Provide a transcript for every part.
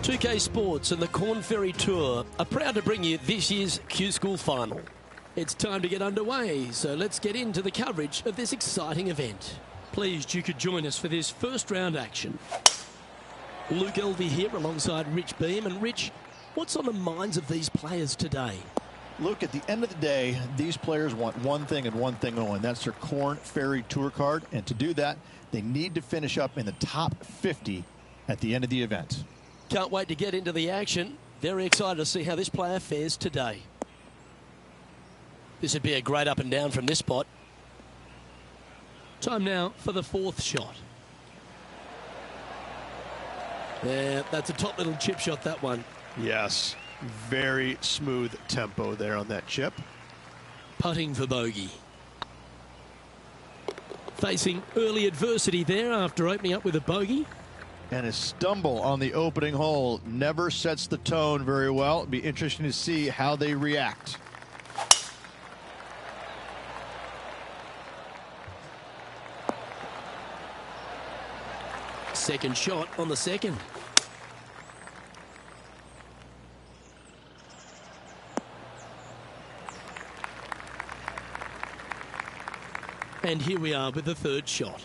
2K Sports and the Corn Ferry Tour are proud to bring you this year's Q-School Final. It's time to get underway, so let's get into the coverage of this exciting event. Pleased you could join us for this first round action. Luke Elvey here alongside Rich Beam. And Rich, what's on the minds of these players today? Luke, at the end of the day, these players want one thing and one thing only. That's their Corn Ferry Tour card. And to do that, they need to finish up in the top 50 at the end of the event. Can't wait to get into the action. Very excited to see how this player fares today. This would be a great up and down from this spot. Time now for the fourth shot. Yeah, that's a top little chip shot, that one. Yes, very smooth tempo there on that chip. Putting for bogey. Facing early adversity there after opening up with a bogey. And his stumble on the opening hole never sets the tone very well. It'll be interesting to see how they react. Second shot on the second. And here we are with the third shot.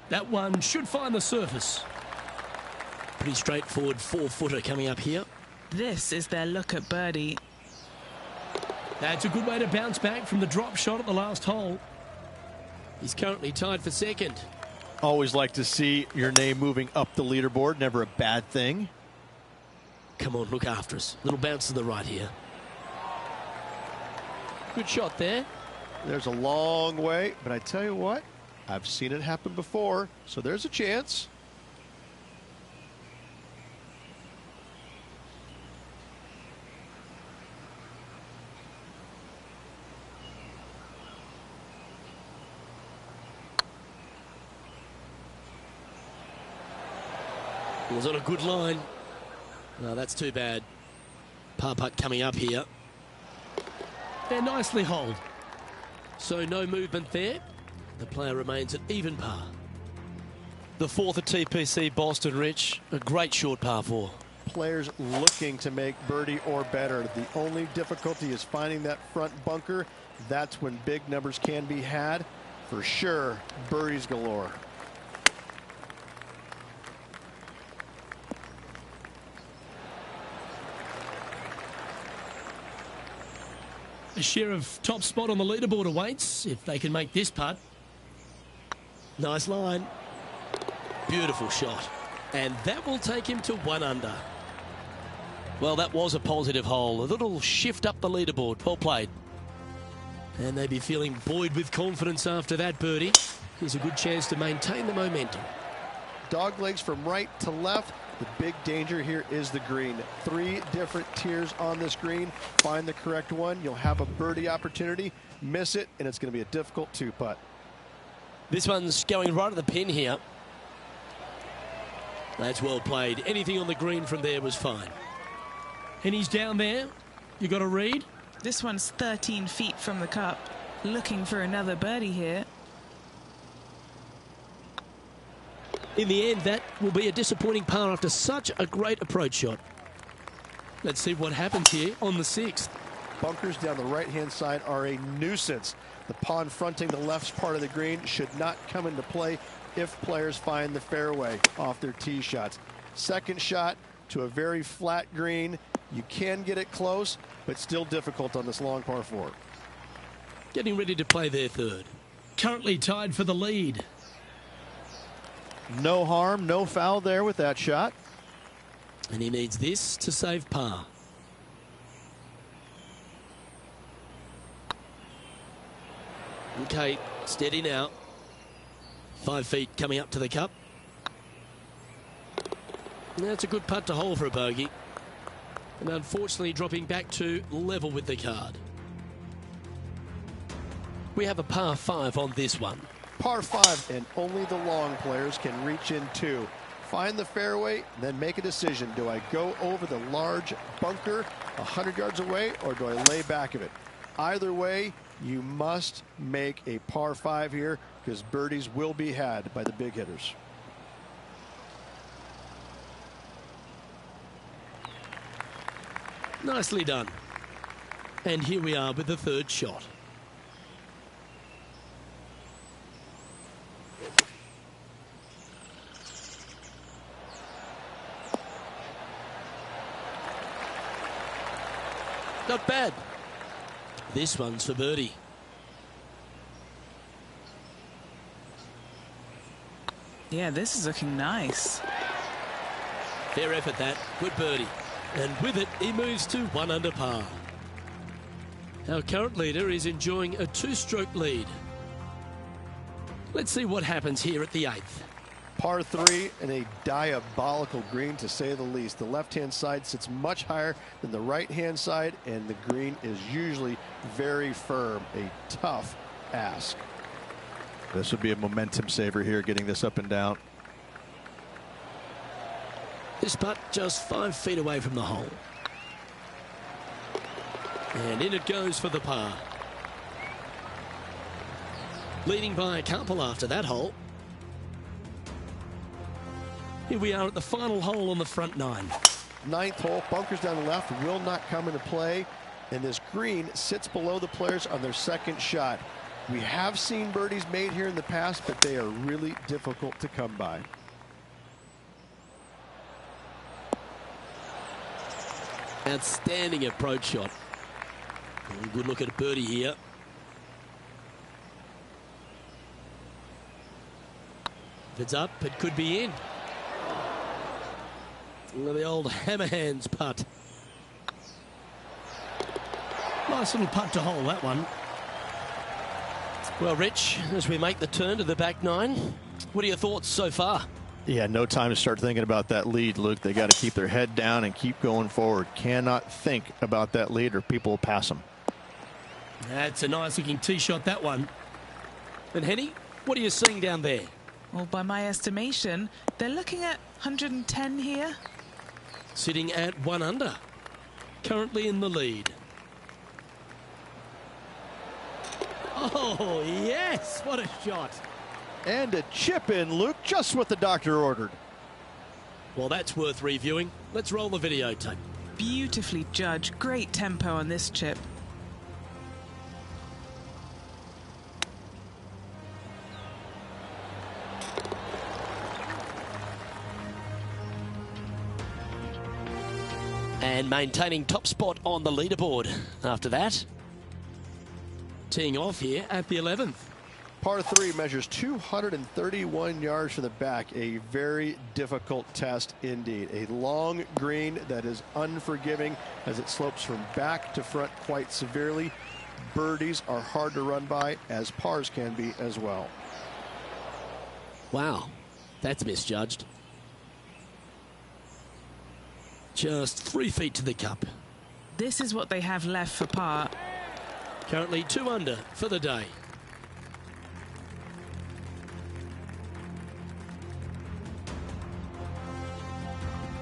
That one should find the surface. Pretty straightforward four-footer coming up here. This is their look at birdie. That's a good way to bounce back from the drop shot at the last hole. He's currently tied for second. Always like to see your name moving up the leaderboard. Never a bad thing. Come on, look after us. Little bounce to the right here. Good shot there. There's a long way, but I tell you what, I've seen it happen before, so there's a chance. It was on a good line. No, that's too bad. Par putt coming up here. They're nicely holed. So no movement there. The player remains at even par. The fourth at TPC Boston, Rich. A great short par four. Players looking to make birdie or better. The only difficulty is finding that front bunker. That's when big numbers can be had. For sure, birdies galore. A share of top spot on the leaderboard awaits if they can make this putt. Nice line. Beautiful shot. And that will take him to 1 under. Well, that was a positive hole. A little shift up the leaderboard. Well played. And they'd be feeling buoyed with confidence after that birdie. Here's a good chance to maintain the momentum. Dog legs from right to left. The big danger here is the green. 3 different tiers on this green. Find the correct one. You'll have a birdie opportunity. Miss it, and it's going to be a difficult 2-putt. This one's going right at the pin here. That's well played. Anything on the green from there was fine. And he's down there. You got a read? This one's 13 feet from the cup. Looking for another birdie here. In the end, that will be a disappointing par after such a great approach shot. Let's see what happens here on the 6th. Bunkers down the right-hand side are a nuisance. The pond fronting the left part of the green should not come into play if players find the fairway off their tee shots. Second shot to a very flat green. You can get it close, but still difficult on this long par 4. Getting ready to play their third. Currently tied for the lead. No harm, no foul there with that shot. And he needs this to save par. Okay, steady now. 5 feet coming up to the cup. That's a good putt to hole for a bogey. And unfortunately dropping back to level with the card. We have a par 5 on this one. Par 5, and only the long players can reach in 2. Find the fairway, then make a decision. Do I go over the large bunker 100 yards away, or do I lay back of it? Either way, you must make a par 5 here, because birdies will be had by the big hitters. Nicely done. And here we are with the third shot. Not bad. This one's for birdie. Yeah, this is looking nice. Fair effort that. Good birdie. And with it, he moves to 1 under par. Our current leader is enjoying a 2-stroke lead. Let's see what happens here at the 8th. Par 3 and a diabolical green, to say the least. The left-hand side sits much higher than the right-hand side, and the green is usually very firm. A tough ask. This would be a momentum saver here, getting this up and down. This putt just 5 feet away from the hole. And in it goes for the par. Leading by a couple after that hole. Here we are at the final hole on the front 9. 9th hole, bunkers down the left will not come into play, and this green sits below the players on their second shot. We have seen birdies made here in the past, but they are really difficult to come by. Outstanding approach shot. Good look at a birdie here. If it's up, it could be in. The old hammer hands putt. Nice little putt to hole, that one. Well, Rich, as we make the turn to the back 9, what are your thoughts so far? Yeah, no time to start thinking about that lead, Luke. They got to keep their head down and keep going forward. Cannot think about that lead or people will pass them. That's a nice looking tee shot, that one. And Henny, what are you seeing down there? Well, by my estimation, they're looking at 110 here. Sitting at 1 under. Currently in the lead. Oh, yes! What a shot. And a chip in, Luke, just what the doctor ordered. Well, that's worth reviewing. Let's roll the videotape. Beautifully judged. Great tempo on this chip. And maintaining top spot on the leaderboard after that. Teeing off here at the 11th. Par 3 measures 231 yards from the back. A very difficult test indeed. A long green that is unforgiving as it slopes from back to front quite severely. Birdies are hard to run by, as pars can be as well. Wow, that's misjudged. Just 3 feet to the cup. This is what they have left for par. Currently 2 under for the day.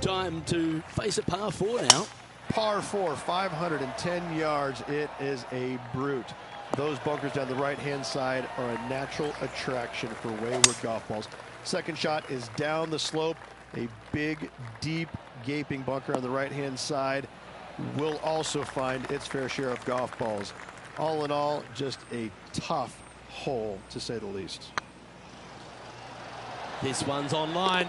Time to face a par 4 now. Par 4, 510 yards. It is a brute. Those bunkers down the right-hand side are a natural attraction for wayward golf balls. Second shot is down the slope. A big, deep, gaping bunker on the right-hand side will also find its fair share of golf balls. All in all, just a tough hole, to say the least. This one's online.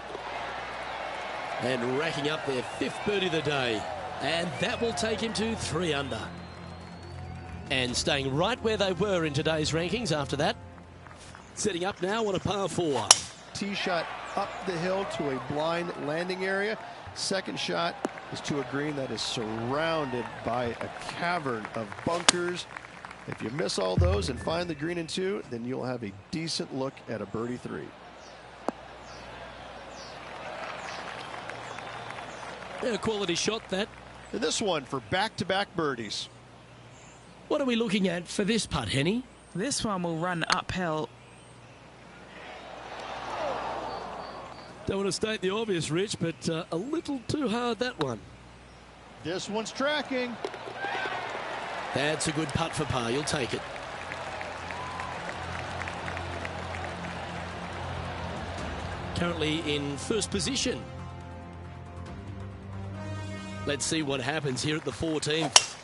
And racking up their 5th birdie of the day. And that will take him to 3 under. And staying right where they were in today's rankings after that. Setting up now on a par 4. Tee shot up the hill to a blind landing area. Second shot is to a green that is surrounded by a cavern of bunkers. If you miss all those and find the green in 2, then you'll have a decent look at a birdie 3. A quality shot, that. And this one for back-to-back birdies. What are we looking at for this putt, Henny? This one will run uphill. Don't want to state the obvious, Rich, but a little too hard, that one. This one's tracking. That's a good putt for par. You'll take it. Currently in first position. Let's see what happens here at the 14th.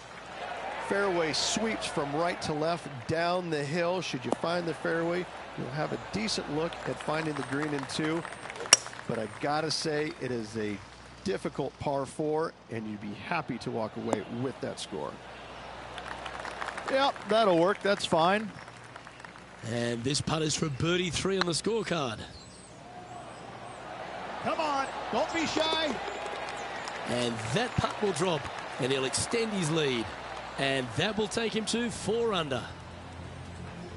Fairway sweeps from right to left down the hill. Should you find the fairway, you'll have a decent look at finding the green in 2. But I gotta say, it is a difficult par 4, and you'd be happy to walk away with that score. Yep, that'll work. That's fine. And this putt is for birdie 3 on the scorecard. Come on, don't be shy. And that putt will drop, and he'll extend his lead. And that will take him to 4 under.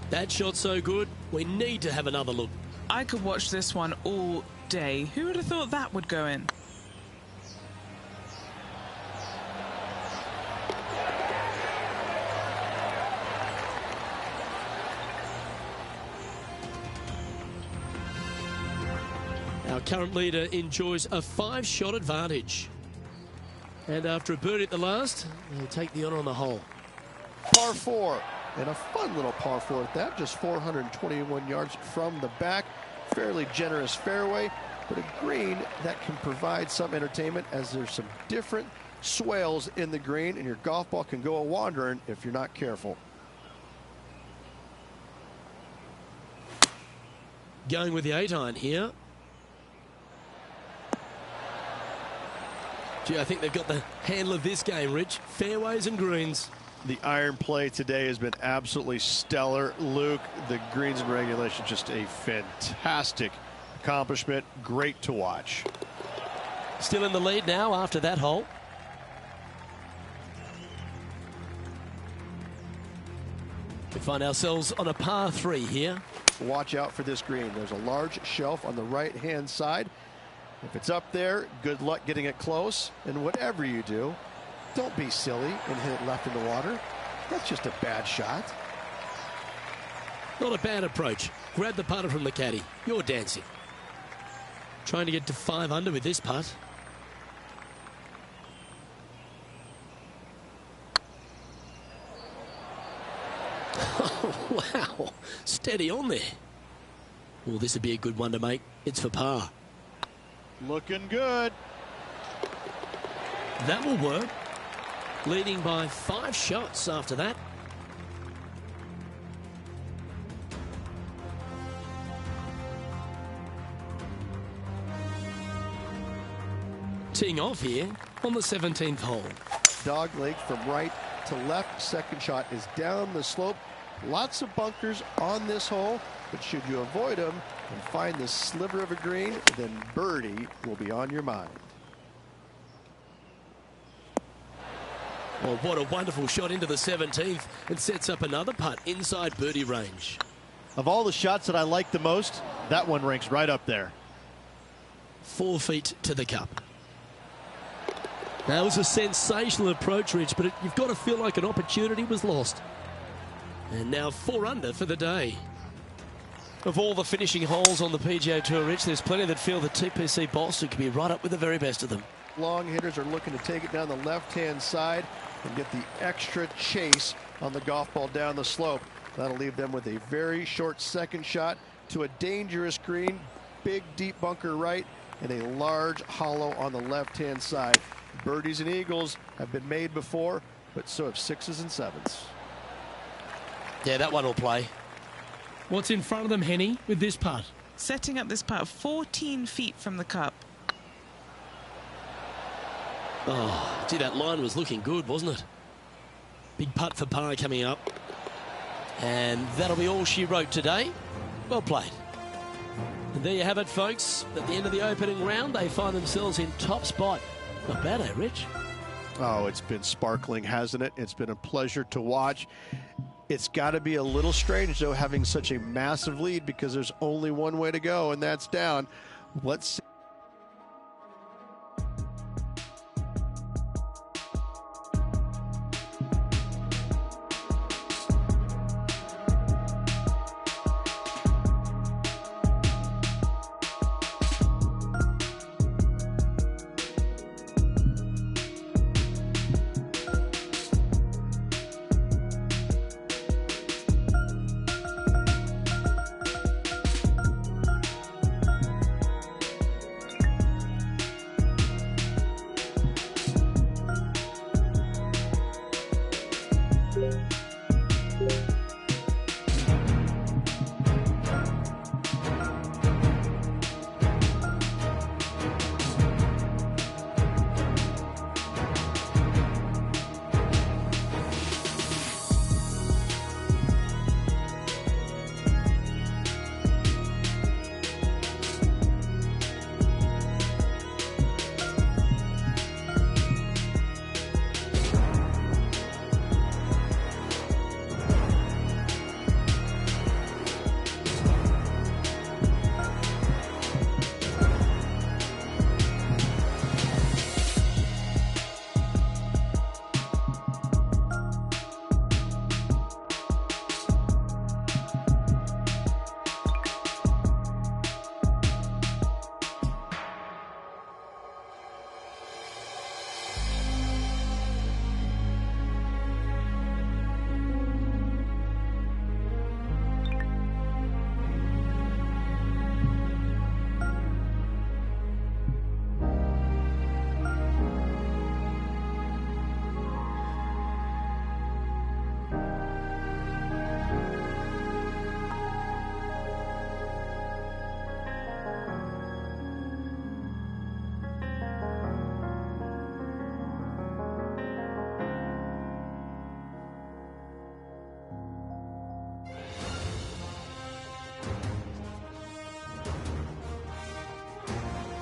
That shot so good, we need to have another look. I could watch this one all day. Who would have thought that would go in? Our current leader enjoys a 5-shot advantage. And after a birdie at the last, he'll take the honour on the hole. Par 4, and a fun little par 4 at that, just 421 yards from the back. Fairly generous fairway, but a green that can provide some entertainment as there's some different swales in the green, and your golf ball can go a-wandering if you're not careful. Going with the 8-iron here. Gee, I think they've got the handle of this game, Rich. Fairways and greens. The iron play today has been absolutely stellar. Luke, the greens and regulation, just a fantastic accomplishment. Great to watch. Still in the lead now after that hole. We find ourselves on a par 3 here. Watch out for this green. There's a large shelf on the right-hand side. If it's up there, good luck getting it close. And whatever you do, don't be silly and hit it left in the water. That's just a bad shot. Not a bad approach. Grab the putter from the caddy. You're dancing. Trying to get to 5 under with this putt. Oh, wow. Steady on there. Well, this would be a good one to make. It's for par. Looking good. That will work. Leading by 5 shots after that. Teeing off here on the 17th hole. Dog leg from right to left. Second shot is down the slope. Lots of bunkers on this hole, but should you avoid them and find this sliver of a green, then birdie will be on your mind. Well, what a wonderful shot into the 17th. It sets up another putt inside birdie range. Of all the shots that I like the most, that one ranks right up there. 4 feet to the cup. That was a sensational approach, Rich, but you've got to feel like an opportunity was lost. And now 4 under for the day. Of all the finishing holes on the PGA Tour, Rich, there's plenty that feel that TPC Boston could be right up with the very best of them. Long hitters are looking to take it down the left-hand side and get the extra chase on the golf ball down the slope. That'll leave them with a very short second shot to a dangerous green, big deep bunker right, and a large hollow on the left-hand side. Birdies and eagles have been made before, but so have 6s and 7s. Yeah, that one will play. What's in front of them, Henny, with this putt? Setting up this putt 14 feet from the cup. Oh, gee, that line was looking good, wasn't it? Big putt for par coming up. And that'll be all she wrote today. Well played. And there you have it, folks. At the end of the opening round, they find themselves in top spot. Not bad, eh, Rich? Oh, it's been sparkling, hasn't it? It's been a pleasure to watch. It's got to be a little strange, though, having such a massive lead, because there's only one way to go, and that's down. Let's see.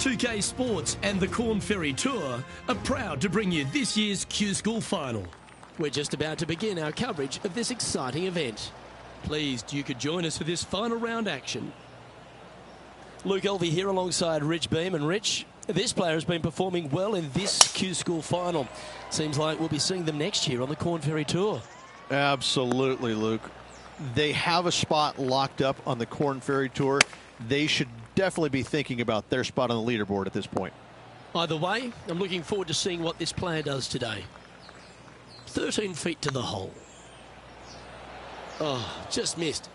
.2K Sports and the Corn Ferry Tour are proud to bring you this year's Q School Final. We're just about to begin our coverage of this exciting event. Pleased you could join us for this final round action. Luke Elvey here alongside Rich Beam. And Rich, this player has been performing well in this Q School Final. Seems like we'll be seeing them next year on the Corn Ferry Tour. Absolutely, Luke. They have a spot locked up on the Corn Ferry Tour. They should definitely be thinking about their spot on the leaderboard at this point. Either way, I'm looking forward to seeing what this player does today. 13 feet to the hole. Oh, just missed.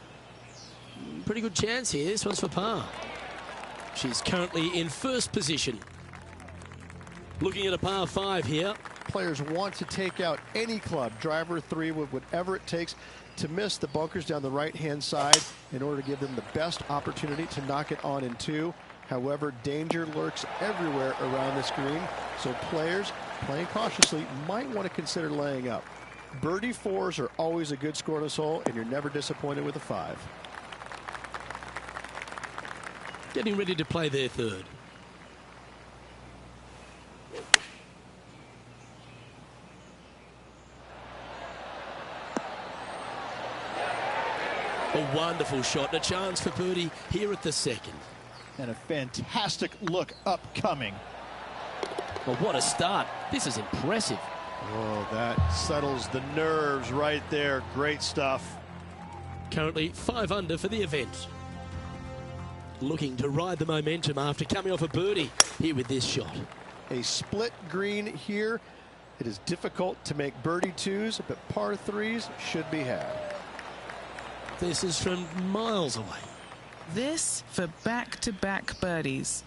Pretty good chance here. This one's for par. She's currently in first position. Looking at a par 5 here. Players want to take out any club, driver, 3, with whatever it takes to miss the bunkers down the right-hand side in order to give them the best opportunity to knock it on in 2. However, danger lurks everywhere around this green, so players playing cautiously might want to consider laying up. Birdie fours are always a good score on this hole, and you're never disappointed with a 5. Getting ready to play their third. A wonderful shot and a chance for birdie here at the second. And a fantastic look upcoming. Well, what a start. This is impressive. Oh, that settles the nerves right there. Great stuff. Currently 5 under for the event. Looking to ride the momentum after coming off a birdie here with this shot. A split green here. It is difficult to make birdie 2s, but par 3s should be had. This is from miles away. This for back-to-back birdies.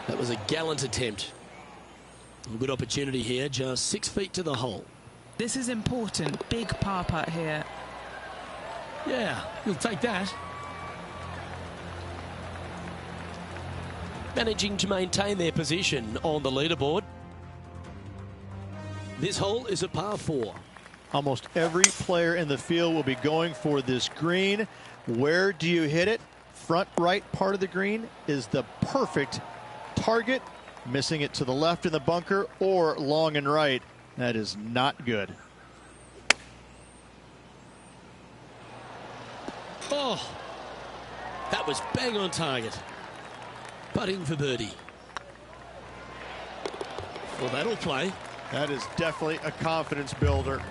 That was a gallant attempt. A good opportunity here, just 6 feet to the hole. This is important. Big par putt here. Yeah, you'll take that. Managing to maintain their position on the leaderboard. This hole is a par 4. Almost every player in the field will be going for this green. Where do you hit it? Front right part of the green is the perfect target. Missing it to the left in the bunker or long and right. That is not good. Oh, that was bang on target. Putting for birdie. Well, that'll play. That is definitely a confidence builder.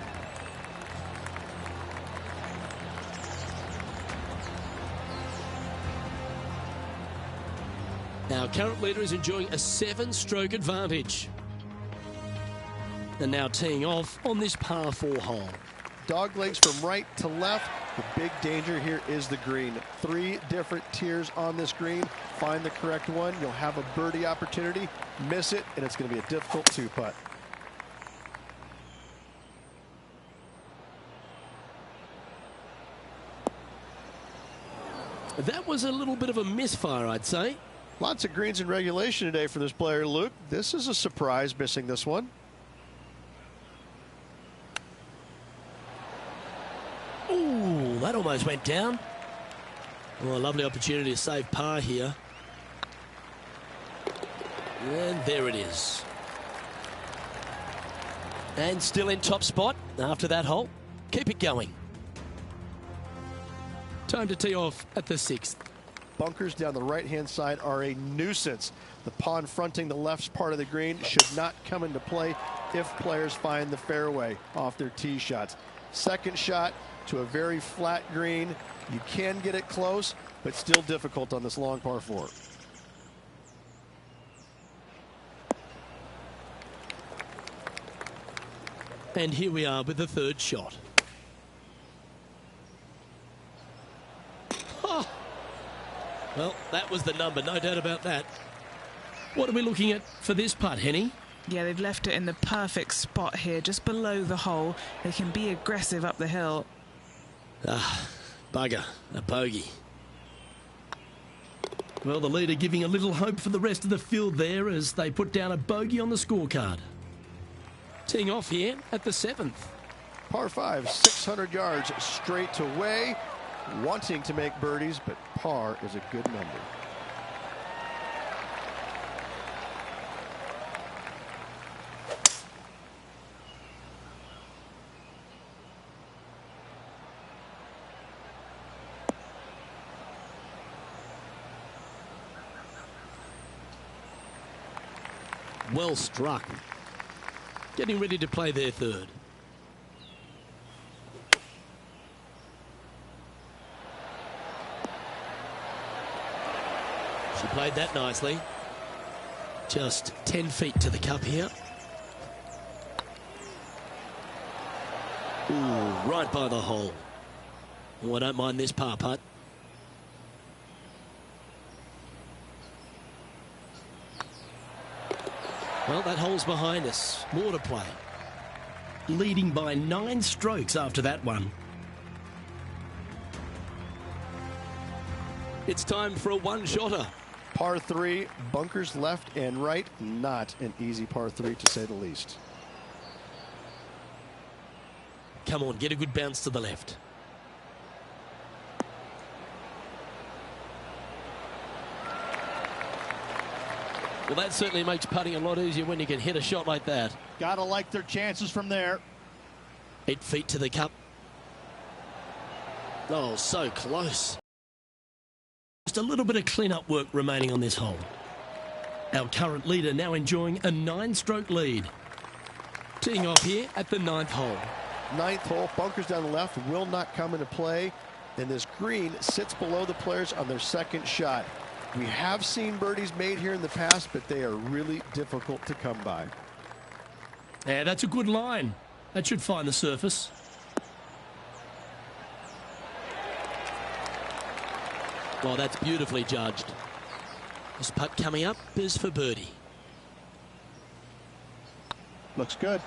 Our current leader is enjoying a 7-stroke advantage. And now teeing off on this par 4 hole. Dog legs from right to left. The big danger here is the green. 3 different tiers on this green. Find the correct one. You'll have a birdie opportunity. Miss it, and it's going to be a difficult 2-putt. That was a little bit of a misfire, I'd say. Lots of greens in regulation today for this player, Luke. This is a surprise, missing this one. Ooh, that almost went down. Well, a lovely opportunity to save par here. And there it is. And still in top spot after that hole. Keep it going. Time to tee off at the 6th. Bunkers down the right-hand side are a nuisance. The pond fronting the left part of the green should not come into play if players find the fairway off their tee shots. Second shot to a very flat green. You can get it close, but still difficult on this long par 4. And here we are with the 3rd shot. Oh. Well, that was the number, no doubt about that. What are we looking at for this putt, Henny? Yeah, they've left it in the perfect spot here, just below the hole. They can be aggressive up the hill. Ah, bugger, a bogey. Well, the leader giving a little hope for the rest of the field there as they put down a bogey on the scorecard. Teeing off here at the 7th. Par 5, 600 yards straight away. Wanting to make birdies, but par is a good number. Well struck. Getting ready to play their 3rd. She played that nicely. Just 10 feet to the cup here. Ooh, right by the hole. Oh, I don't mind this par putt. Well, that hole's behind us. More to play. Leading by 9 strokes after that one. It's time for a one-shotter. Par 3, bunkers left and right. Not an easy par 3, to say the least. Come on, get a good bounce to the left. Well, that certainly makes putting a lot easier when you can hit a shot like that. Gotta like their chances from there. 8 feet to the cup. Oh, so close. Just a little bit of clean-up work remaining on this hole. Our current leader now enjoying a 9-stroke lead. Teeing off here at the 9th hole. 9th hole, bunkers down the left will not come into play, and this green sits below the players on their second shot. We have seen birdies made here in the past, but they are really difficult to come by. Yeah, that's a good line. That should find the surface. Well, that's beautifully judged. This putt coming up is for birdie. Looks good.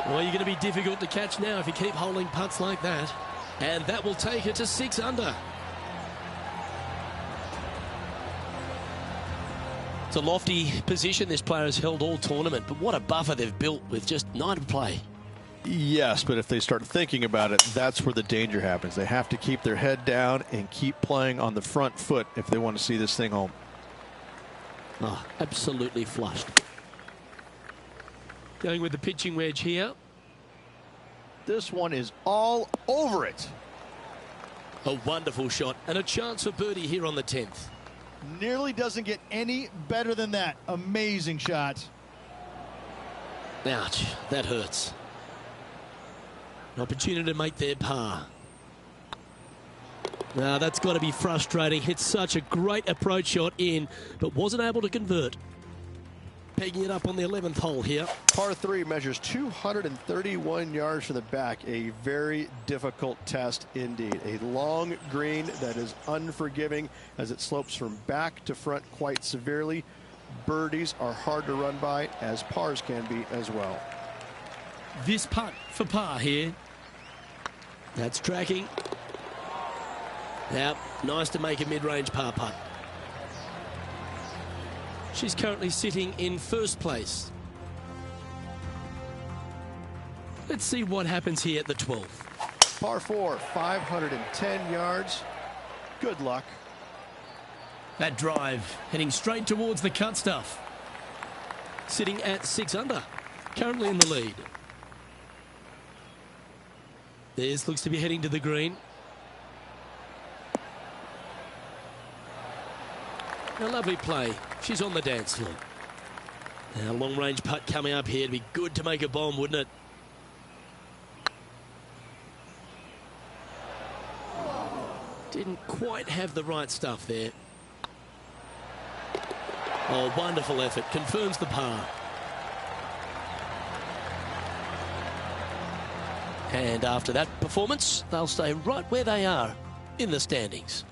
Well, you're going to be difficult to catch now if you keep holding putts like that. And that will take it to 6 under. It's a lofty position this player has held all tournament, but what a buffer they've built with just 9 to play. Yes, but if they start thinking about it, that's where the danger happens. They have to keep their head down and keep playing on the front foot if they want to see this thing home. Oh, absolutely flushed. Going with the pitching wedge here. This one is all over it. A wonderful shot and a chance for birdie here on the 10th. Nearly doesn't get any better than that. Amazing shot. Ouch, that hurts. An opportunity to make their par. Now that's got to be frustrating. Hit such a great approach shot in, but wasn't able to convert. Pegging it up on the 11th hole here. Par 3 measures 231 yards from the back. A very difficult test indeed. A long green that is unforgiving as it slopes from back to front quite severely. Birdies are hard to run by, as pars can be as well. This putt for par here. That's tracking. Now, nice to make a mid-range par putt. She's currently sitting in first place. Let's see what happens here at the 12th. Par 4, 510 yards. Good luck. That drive heading straight towards the cut stuff. Sitting at 6 under. Currently in the lead. This looks to be heading to the green. A lovely play. She's on the dance floor. Now, long-range putt coming up here. It'd be good to make a bomb, wouldn't it? Didn't quite have the right stuff there. Oh, wonderful effort. Confirms the par. And after that performance, they'll stay right where they are in the standings.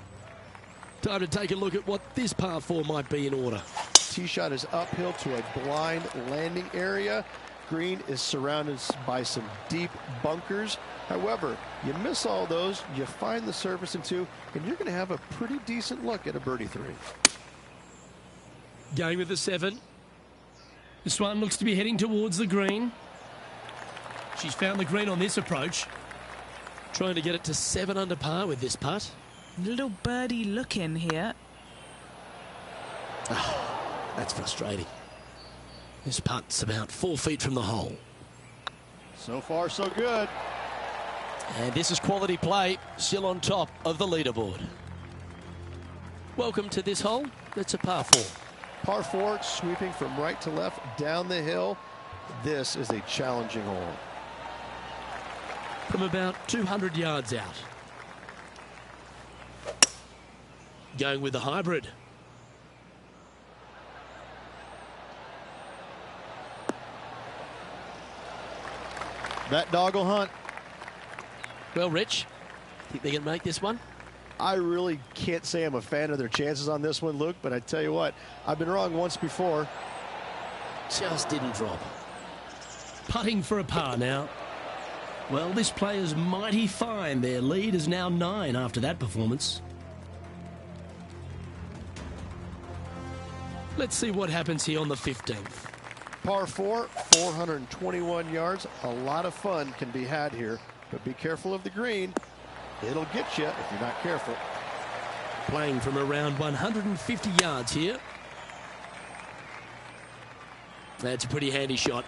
Time to take a look at what this par 4 might be in order. Tee shot is uphill to a blind landing area. Green is surrounded by some deep bunkers. However, you miss all those, you find the surface in 2, and you're going to have a pretty decent look at a birdie 3. Going with the 7. This one looks to be heading towards the green. She's found the green on this approach. Trying to get it to 7 under par with this putt. Little birdie look in here. Oh, that's frustrating. This putt's about 4 feet from the hole. So far, so good. And this is quality play, still on top of the leaderboard. Welcome to this hole. It's a par 4. Par 4, sweeping from right to left down the hill. This is a challenging hole. From about 200 yards out. Going with the hybrid. That dog will hunt. Well, Rich, think they can make this one? I really can't say I'm a fan of their chances on this one, Luke, but I tell you what, I've been wrong once before. Just didn't drop. Putting for a par now. Well, this player's mighty fine. Their lead is now 9 after that performance. Let's see what happens here on the 15th. Par 4, 421 yards. A lot of fun can be had here, but be careful of the green. It'll get you if you're not careful. Playing from around 150 yards here. That's a pretty handy shot.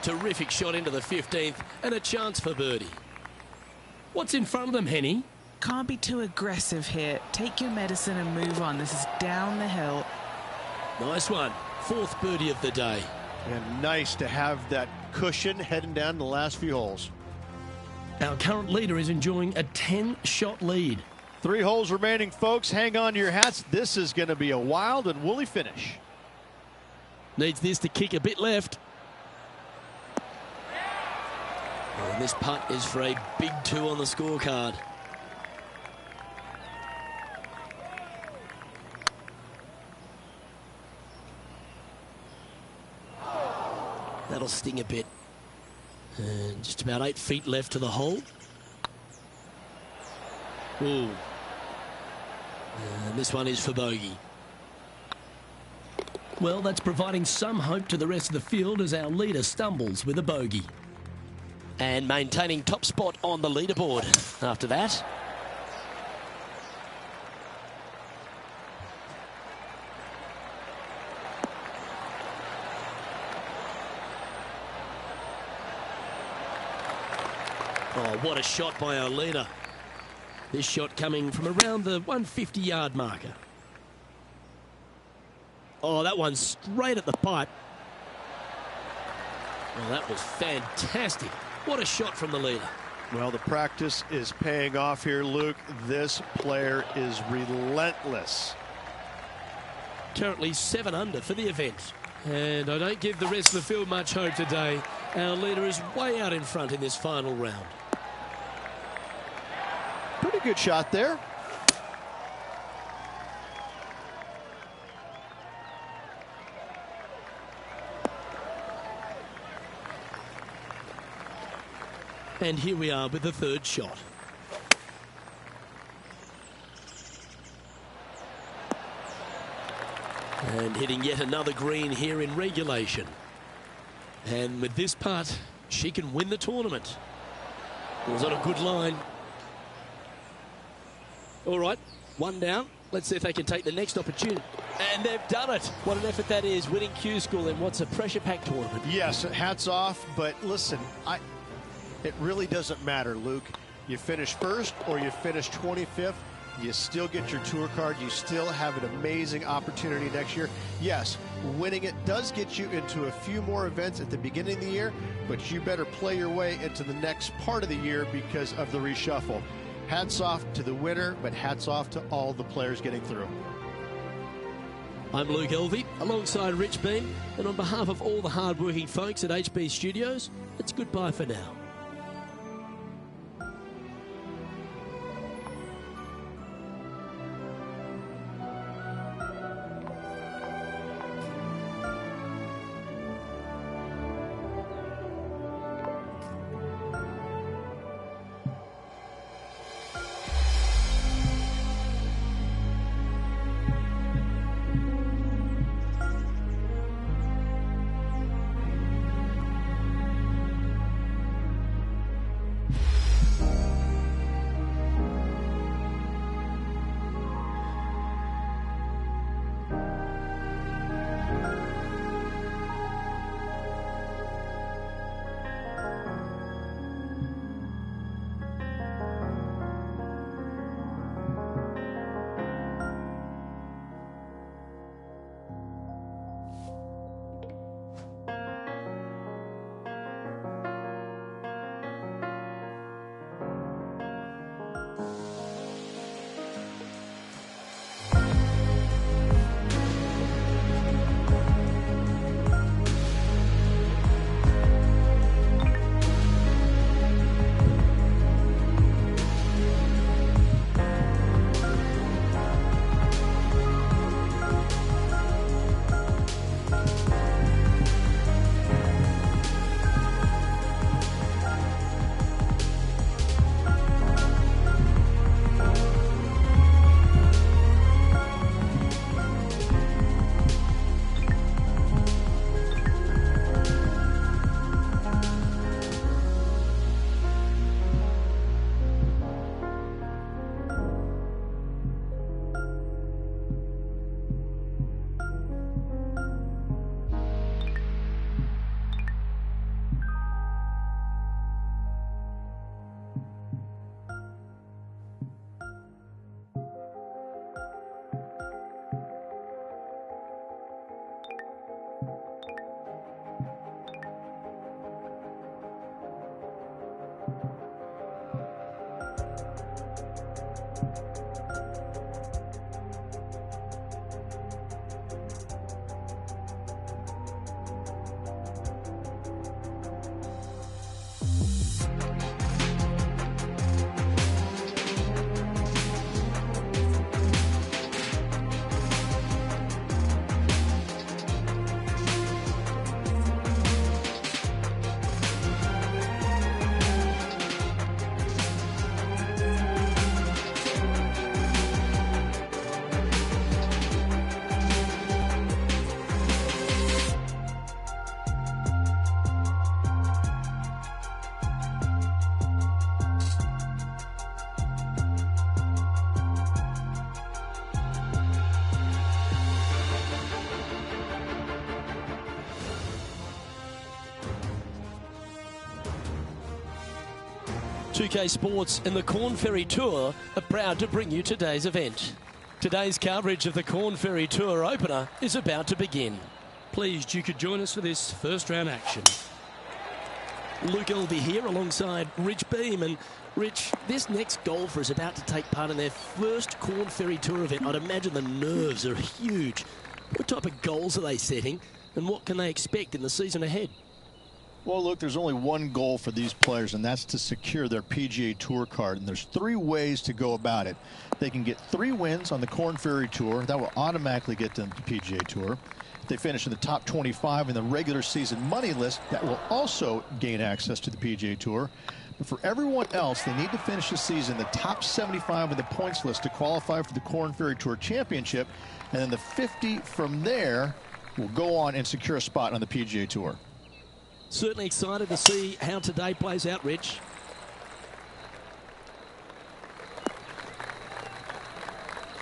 Terrific shot into the 15th and a chance for birdie. What's in front of them, Henny? Can't be too aggressive here. Take your medicine and move on. This is down the hill. Nice one. 4th birdie of the day. And nice to have that cushion heading down the last few holes. Our current leader is enjoying a 10-shot lead. 3 holes remaining, folks. Hang on to your hats. This is going to be a wild and woolly finish. Needs this to kick a bit left. And this putt is for a big 2 on the scorecard. That'll sting a bit. And just about 8 feet left to the hole. Ooh. And this one is for bogey. Well, that's providing some hope to the rest of the field as our leader stumbles with a bogey. And maintaining top spot on the leaderboard after that. Oh, what a shot by our leader. This shot coming from around the 150-yard marker. Oh, that one's straight at the pipe. Well, that was fantastic. What a shot from the leader. Well, the practice is paying off here, Luke. This player is relentless. Currently 7 under for the event. And I don't give the rest of the field much hope today. Our leader is way out in front in this final round. Pretty good shot there. And here we are with the 3rd shot. And hitting yet another green here in regulation. And with this putt, she can win the tournament. It was on a good line. All right, 1 down. Let's see if they can take the next opportunity. And they've done it. What an effort that is, winning Q School in what's a pressure-packed tournament. Yes, hats off, but listen, it really doesn't matter, Luke. You finish 1st or you finish 25th, you still get your tour card. You still have an amazing opportunity next year. Yes, winning it does get you into a few more events at the beginning of the year, but you better play your way into the next part of the year because of the reshuffle. Hats off to the winner, but hats off to all the players getting through. I'm Luke Elvey, alongside Rich Beam, and on behalf of all the hard-working folks at HB Studios, it's goodbye for now. 2K Sports and the Corn Ferry Tour are proud to bring you today's event. Today's coverage of the Corn Ferry Tour opener is about to begin. Pleased you could join us for this first round action. Luke Elby here alongside Rich Beam. And Rich, this next golfer is about to take part in their first Corn Ferry Tour event. I'd imagine the nerves are huge. What type of goals are they setting and what can they expect in the season ahead? Well, look, there's only one goal for these players, and that's to secure their PGA Tour card. And there's 3 ways to go about it. They can get 3 wins on the Corn Ferry Tour. That will automatically get them to the PGA Tour. If they finish in the top 25 in the regular season money list, that will also gain access to the PGA Tour. But for everyone else, they need to finish the season in the top 75 in the points list to qualify for the Corn Ferry Tour Championship. And then the 50 from there will go on and secure a spot on the PGA Tour. Certainly excited to see how today plays out, Rich.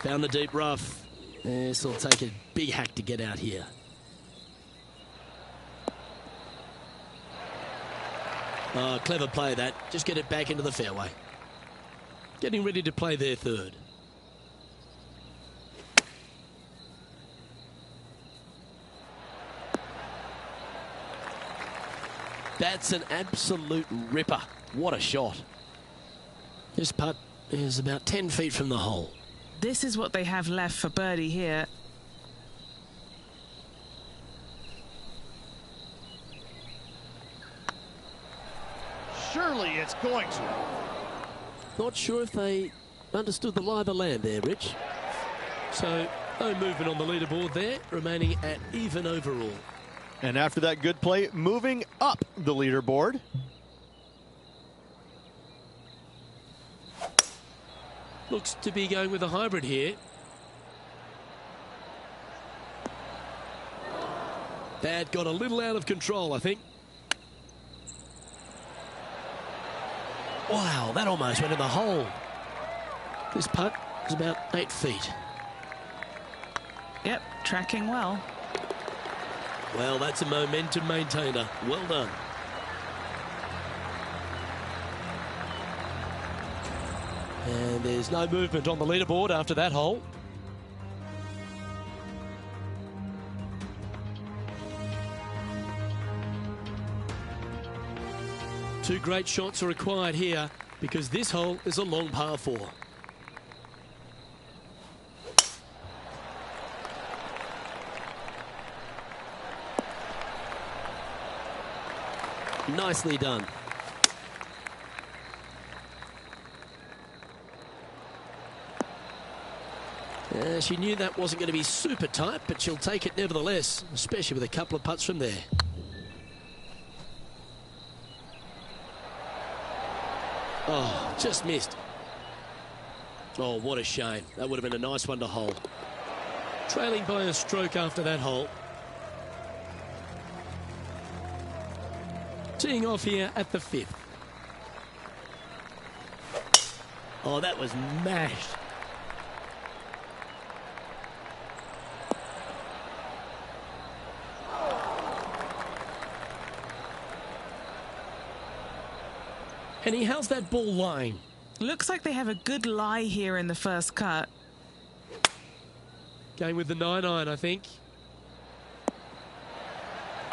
Found the deep rough. This will take a big hack to get out here. Oh, clever play that. Just get it back into the fairway. Getting ready to play their third. That's an absolute ripper. What a shot. This putt is about 10 feet from the hole. This is what they have left for birdie here. Surely it's going to. Not sure if they understood the lie of the land there, Rich. So, no movement on the leaderboard there, remaining at even overall. And after that good play, moving up the leaderboard. Looks to be going with a hybrid here. That got a little out of control, I think. Wow, that almost went in the hole. This putt is about 8 feet. Yep, tracking well. Well, that's a momentum maintainer. Well done. And there's no movement on the leaderboard after that hole. Two great shots are required here because this hole is a long par 4. Nicely done. She knew that wasn't going to be super tight, but she'll take it nevertheless, especially with a couple of putts from there. Oh, just missed. Oh, what a shame. That would have been a nice one to hole. Trailing by a stroke after that hole. Teeing off here at the 5th. Oh, that was mashed. Henny, how's that ball lying? Looks like they have a good lie here in the first cut. Going with the 9-iron, I think.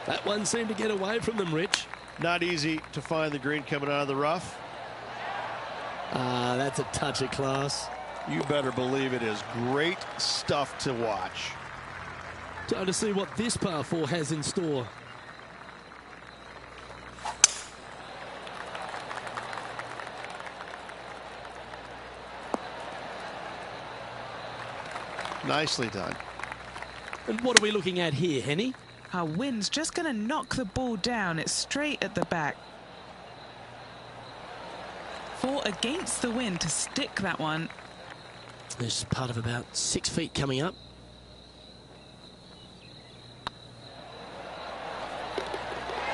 That one seemed to get away from them, Rich. Not easy to find the green coming out of the rough. That's a touch of class. You better believe it is. Great stuff to watch. Time to see what this par 4 has in store. Nicely done. And what are we looking at here, Henny? Our wind's just going to knock the ball down. It's straight at the back. 4 against the wind to stick that one. There's part of about 6 feet coming up.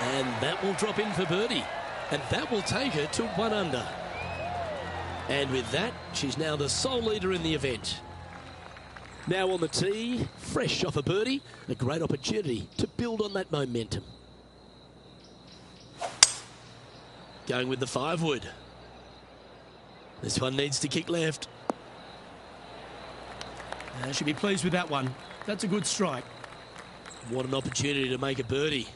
And that will drop in for birdie. And that will take her to 1 under. And with that, she's now the sole leader in the event. Now on the tee, fresh off a birdie, a great opportunity to build on that momentum. Going with the 5-wood. This one needs to kick left. Should be pleased with that one. That's a good strike. What an opportunity to make a birdie.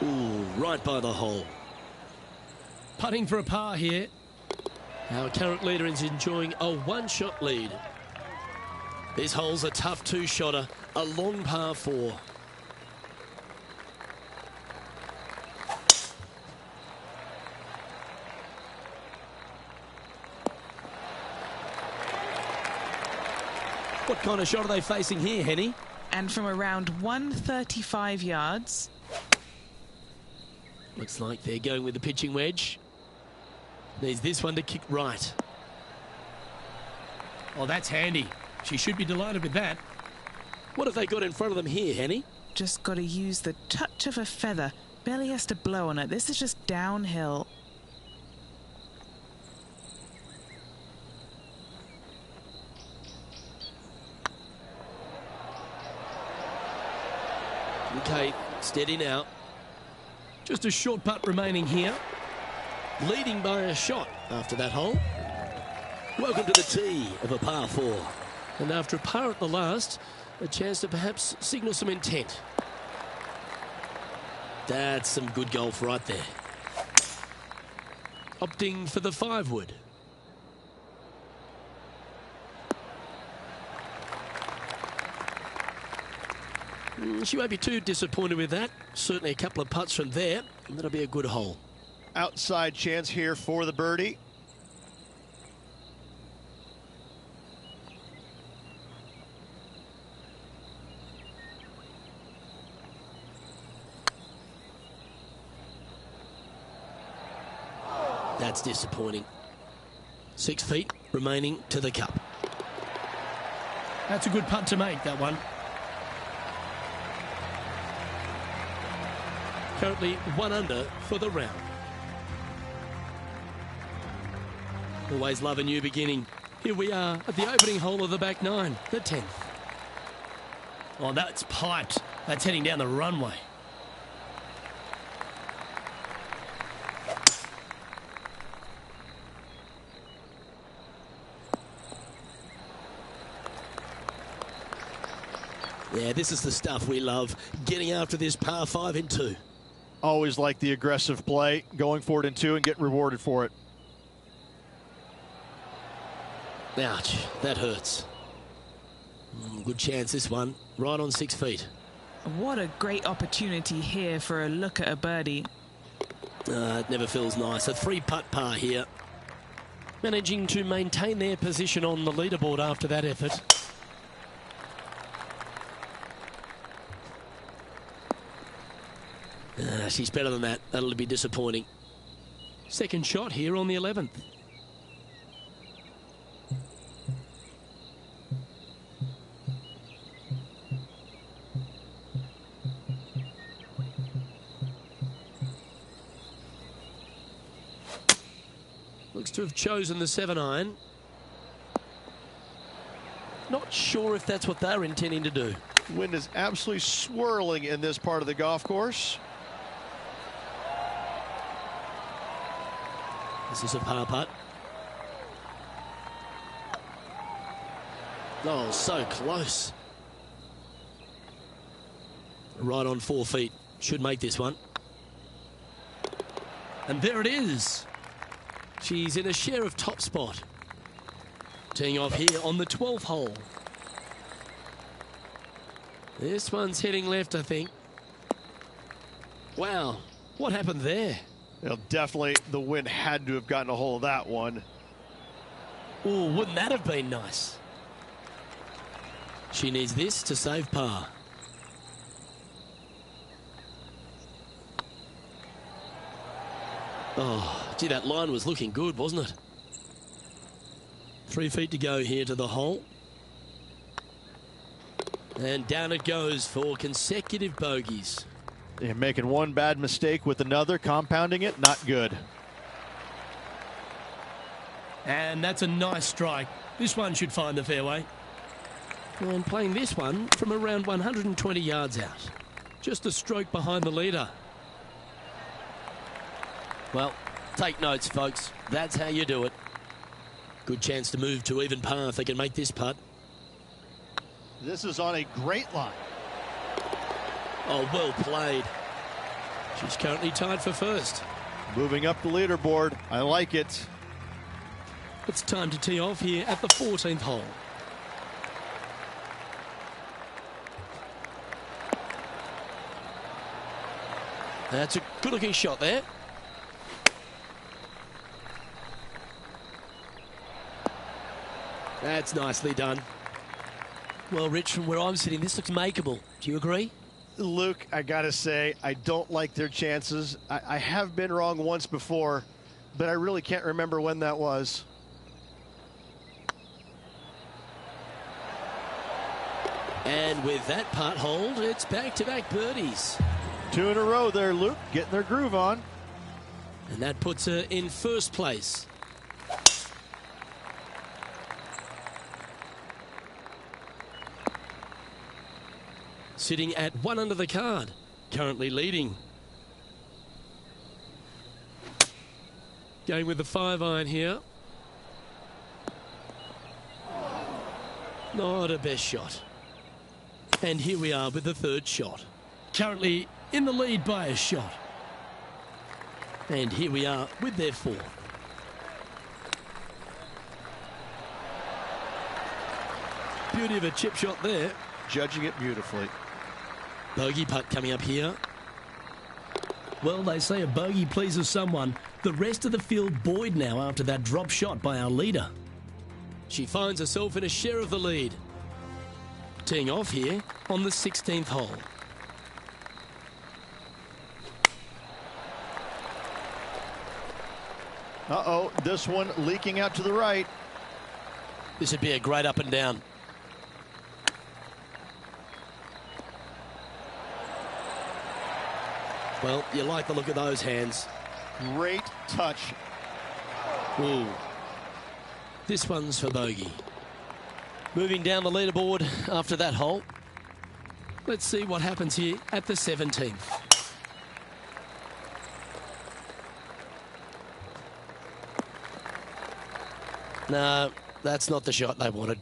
Ooh, right by the hole. Putting for a par here. Our current leader is enjoying a 1-shot lead. This hole's a tough 2-shotter, a long par 4. What kind of shot are they facing here, Henny? And from around 135 yards. Looks like they're going with the pitching wedge. Needs this one to kick right. Oh, that's handy. She should be delighted with that. What have they got in front of them here, Henny? Just got to use the touch of a feather. Barely has to blow on it. This is just downhill. Okay, steady now. Just a short putt remaining here. Leading by a shot after that hole. Welcome to the tee of a par 4. And after a par at the last, a chance to perhaps signal some intent. That's some good golf right there. Opting for the 5-wood. She won't be too disappointed with that. Certainly a couple of putts from there, and that'll be a good hole. Outside chance here for the birdie. That's disappointing. 6 feet remaining to the cup. That's a good putt to make, that one. Currently 1 under for the round. Always love a new beginning. Here we are at the opening hole of the back 9, the 10th. Oh, that's piped. That's heading down the runway. Yeah, this is the stuff we love. Getting after this par 5 in 2. Always like the aggressive play, going for it in 2 and get rewarded for it. Ouch, that hurts. Good chance this one, right on 6 feet. What a great opportunity here for a look at a birdie. It never feels nice. A 3-putt par here. Managing to maintain their position on the leaderboard after that effort. She's better than that. That'll be disappointing. Second shot here on the 11th. Looks to have chosen the 7-iron. Not Not sure if that's what they're intending to do. Wind is absolutely swirling in this part of the golf course. This is a par putt. Oh, so close. Right on 4 feet. Should make this one. And there it is. She's in a share of top spot. Teeing off here on the 12th hole. This one's heading left, I think. Wow, what happened there? Well, definitely the wind had to have gotten a hold of that one. Oh, wouldn't that have been nice? She needs this to save par. Oh, gee, that line was looking good, wasn't it? 3 feet to go here to the hole. And down it goes for consecutive bogeys. You're making one bad mistake with another, compounding it, not good. And that's a nice strike. This one should find the fairway. And playing this one from around 120 yards out. Just a stroke behind the leader. Well, take notes, folks. That's how you do it. Good chance to move to even par if they can make this putt. This is on a great line. Oh, well played. She's currently tied for first. Moving up the leaderboard. I like it. It's time to tee off here at the 14th hole. That's a good-looking shot there. That's nicely done. Well, Rich, from where I'm sitting, this looks makeable. Do you agree? Luke, I gotta say, I don't like their chances. I have been wrong once before, but I really can't remember when that was. And with that putt hold, it's back-to-back birdies. 2 in a row there, Luke, getting their groove on. And that puts her in first place. Sitting at 1 under the card, currently leading. Going with the 5-iron here. Not a best shot. And here we are with the 3rd shot. Currently in the lead by a shot. And here we are with their 4th. Beauty of a chip shot there. Judging it beautifully. Bogey putt coming up here. Well, they say a bogey pleases someone. The rest of the field buoyed now after that drop shot by our leader. She finds herself in a share of the lead. Teeing off here on the 16th hole. Uh-oh, this one leaking out to the right. This would be a great up and down. Well, you like the look of those hands. Great touch. Ooh. This one's for bogey. Moving down the leaderboard after that hole. Let's see what happens here at the 17th. No, that's not the shot they wanted.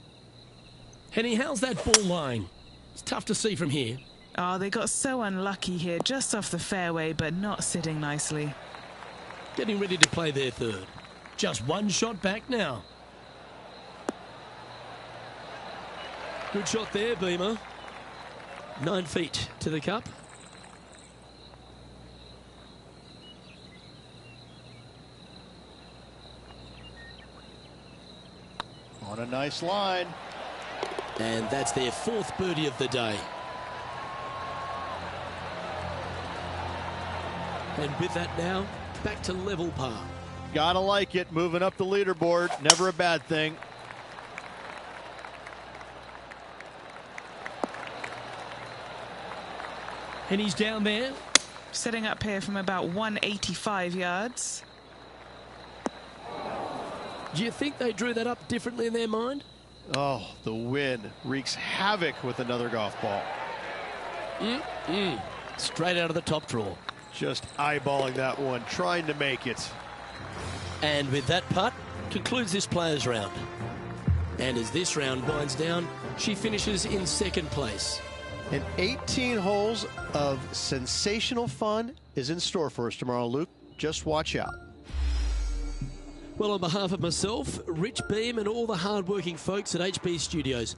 Henny, how's that ball lying? It's tough to see from here. Oh, they got so unlucky here, just off the fairway, but not sitting nicely. Getting ready to play their 3rd. Just 1 shot back now. Good shot there, Beamer. 9 feet to the cup. On a nice line. And that's their 4th birdie of the day. And with that now, back to level par. Gotta like it, moving up the leaderboard. Never a bad thing. And he's down there. Setting up here from about 185 yards. Do you think they drew that up differently in their mind? Oh, the wind wreaks havoc with another golf ball. Straight out of the top drawer. Just eyeballing that one, trying to make it. And with that putt, concludes this player's round. And as this round winds down, she finishes in second place. And 18 holes of sensational fun is in store for us tomorrow, Luke. Just watch out. Well, on behalf of myself, Rich Beam, and all the hard-working folks at HB Studios,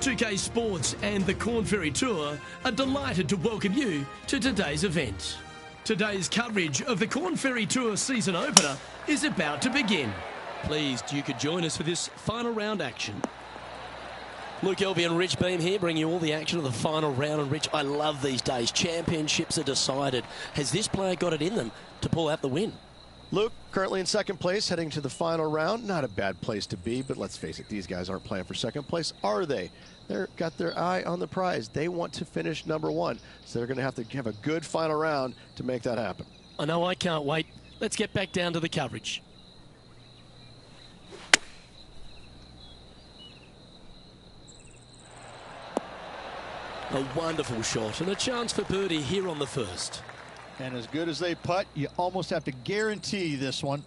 UK Sports and the Corn Ferry Tour are delighted to welcome you to today's event. Today's coverage of the Corn Ferry Tour season opener is about to begin. Pleased you could join us for this final round action. Luke Elvey and Rich Beam here, bringing you all the action of the final round. And Rich, I love these days. Championships are decided. Has this player got it in them to pull out the win? Luke, currently in second place, heading to the final round. Not a bad place to be, but let's face it, these guys aren't playing for second place, are they? They've got their eye on the prize. They want to finish number one, so they're going to have a good final round to make that happen. I know, I can't wait. Let's get back down to the coverage. A wonderful shot and a chance for birdie here on the first. And as good as they putt, you almost have to guarantee this one.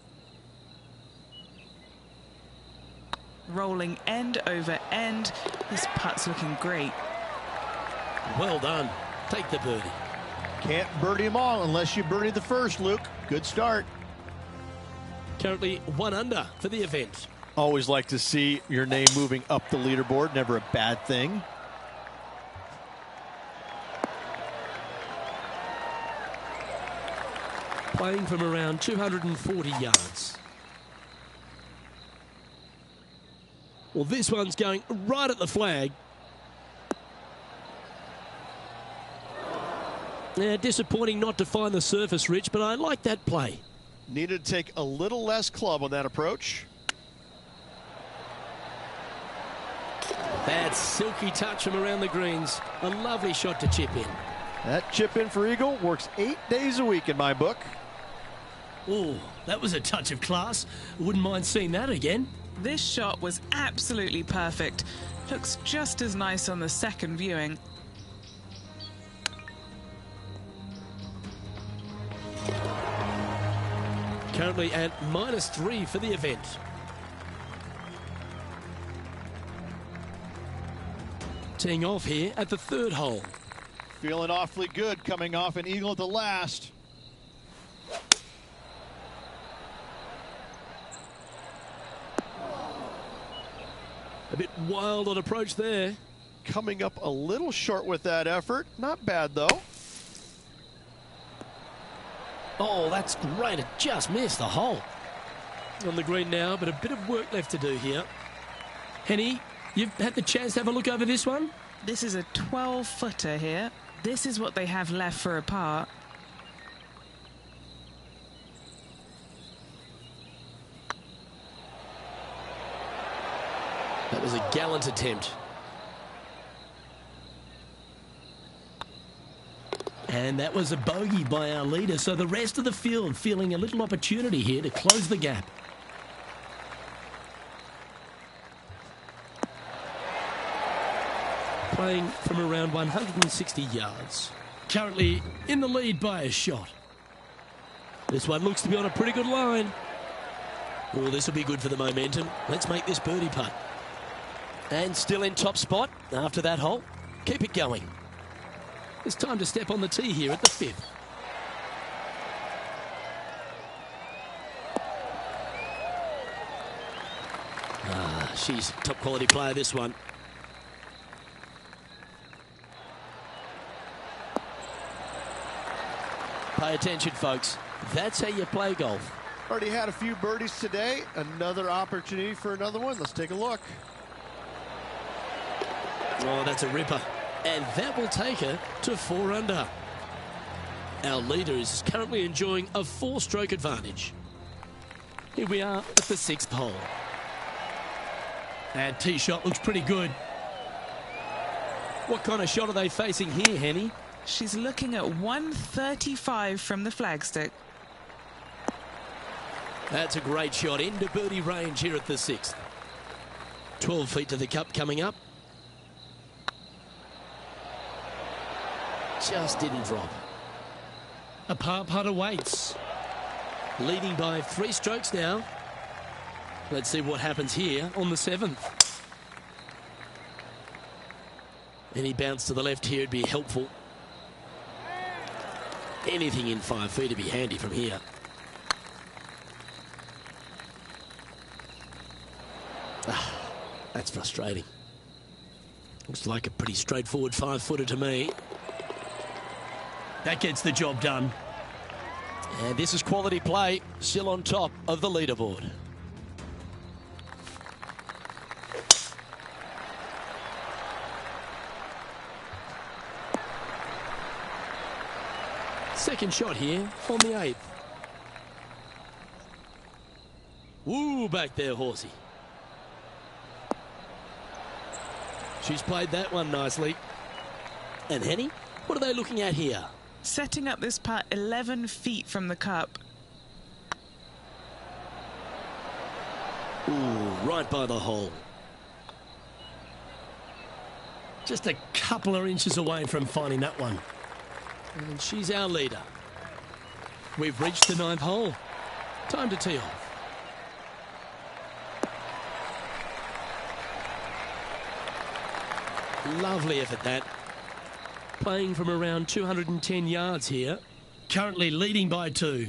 Rolling end over end. This putt's looking great. Well done. Take the birdie. Can't birdie them all unless you birdie the first, Luke. Good start. Currently 1 under for the event. Always like to see your name moving up the leaderboard. Never a bad thing. Playing from around 240 yards. Well, this one's going right at the flag. Yeah, disappointing not to find the surface, Rich, but I like that play. Needed to take a little less club on that approach. That silky touch from around the greens. A lovely shot to chip in. That chip in for Eagle works 8 days a week in my book. Oh, that was a touch of class. Wouldn't mind seeing that again. This shot was absolutely perfect. Looks just as nice on the second viewing. Currently at -3 for the event. Teeing off here at the third hole. Feeling awfully good coming off an eagle at the last. A bit wild on approach there. Coming up a little short with that effort. Not bad, though. Oh, that's great. It just missed the hole. On the green now, but a bit of work left to do here. Henny, you've had the chance to have a look over this one? This is a 12-footer here. This is what they have left for a par. That was a gallant attempt. And that was a bogey by our leader, so the rest of the field feeling a little opportunity here to close the gap. Playing from around 160 yards. Currently in the lead by a shot. This one looks to be on a pretty good line. Oh, this will be good for the momentum. Let's make this birdie putt. And still in top spot after that hole. Keep it going. It's time to step on the tee here at the fifth. She's top quality player, this one. Pay attention, folks. That's how you play golf. Already had a few birdies today. Another opportunity for another one. Let's take a look. Oh, that's a ripper. And that will take her to 4 under. Our leader is currently enjoying a 4-stroke advantage. Here we are at the 6th hole. That tee shot looks pretty good. What kind of shot are they facing here, Henny? She's looking at 135 from the flagstick. That's a great shot into birdie range here at the 6th. 12 feet to the cup coming up. Just didn't drop. A par putt awaits. Leading by 3 strokes now. Let's see what happens here on the 7th. Any bounce to the left here would be helpful. Anything in 5 feet would be handy from here. That's frustrating. Looks like a pretty straightforward 5-footer to me. That gets the job done. And this is quality play, still on top of the leaderboard. Second shot here on the 8th. Woo, back there, horsey. She's played that one nicely. And Henny, what are they looking at here? Setting up this putt 11 feet from the cup. Ooh, right by the hole. Just a couple of inches away from finding that one. And she's our leader. We've reached the 9th hole. Time to tee off. Lovely effort, that. Playing from around 210 yards here. Currently leading by 2.